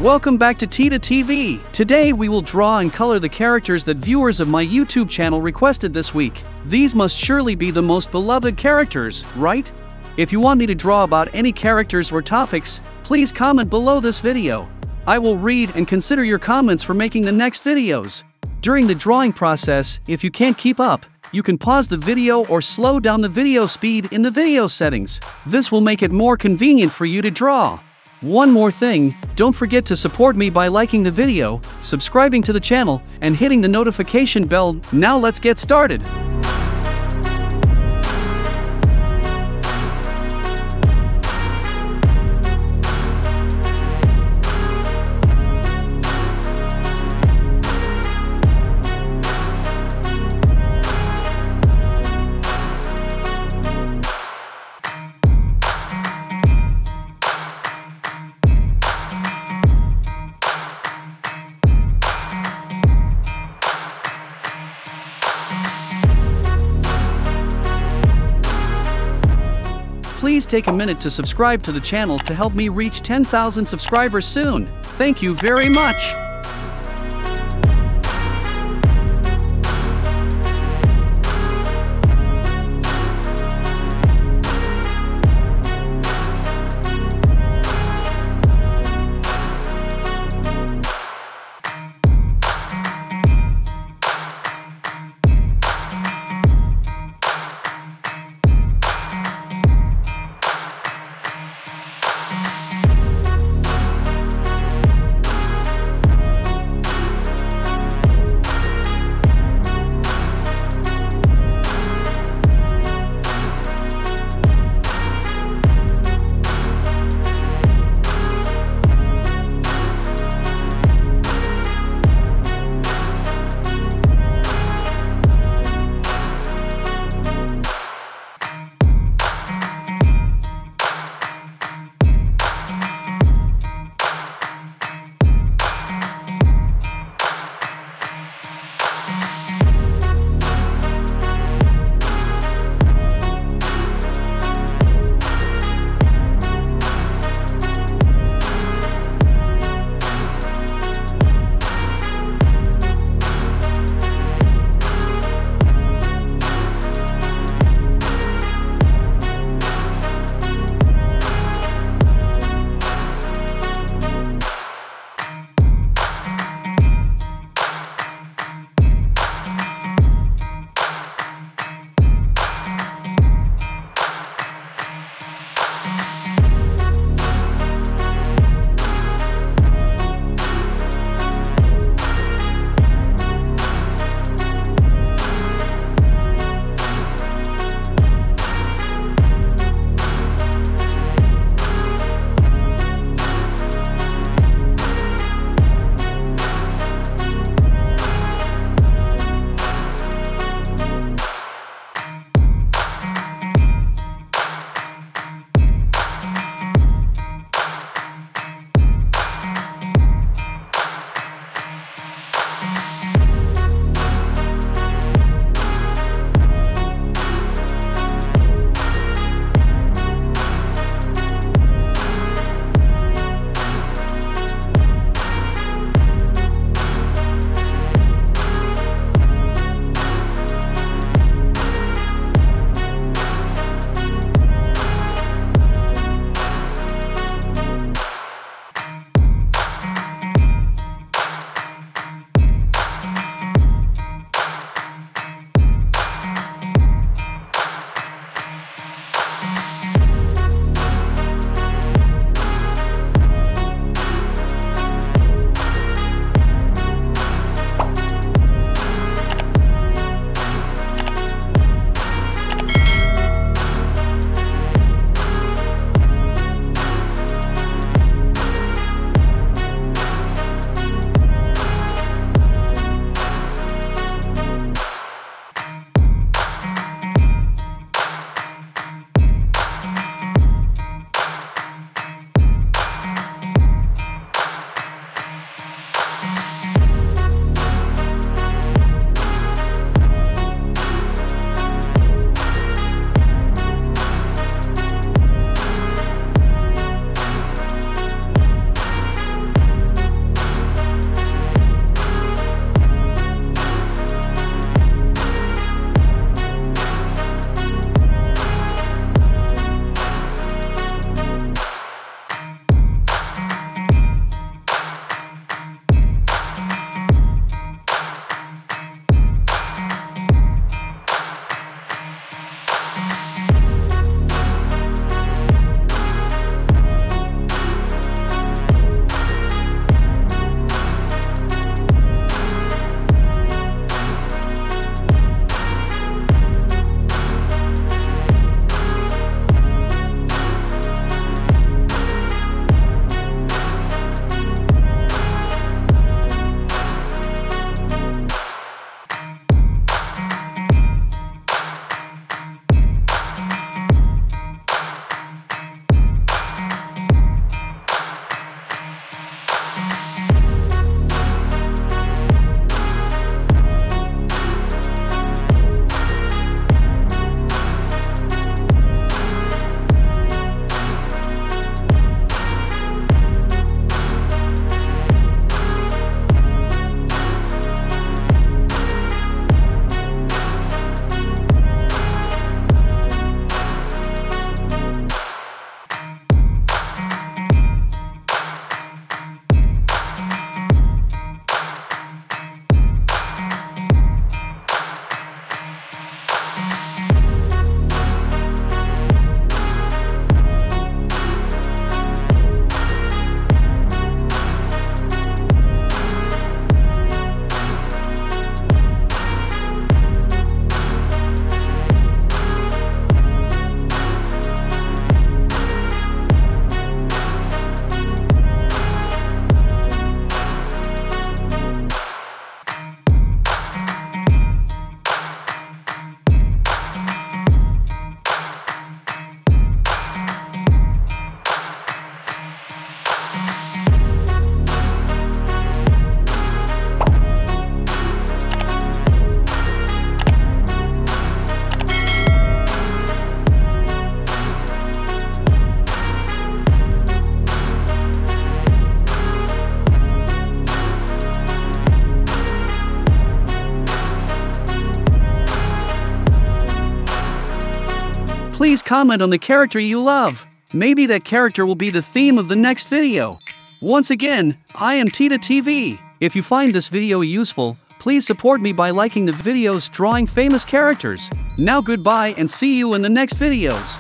Welcome back to Tita TV. Today we will draw and color the characters that viewers of my YouTube channel requested this week. These must surely be the most beloved characters, right? If you want me to draw about any characters or topics, please comment below this video. I will read and consider your comments for making the next videos. During the drawing process, if you can't keep up, you can pause the video or slow down the video speed in the video settings. This will make it more convenient for you to draw. One more thing, don't forget to support me by liking the video, subscribing to the channel, and hitting the notification bell. Now let's get started. Please take a minute to subscribe to the channel to help me reach 10,000 subscribers soon. Thank you very much. Please comment on the character you love. Maybe that character will be the theme of the next video. Once again, I am Tita TV. If you find this video useful, please support me by liking the videos drawing famous characters. Now goodbye and see you in the next videos.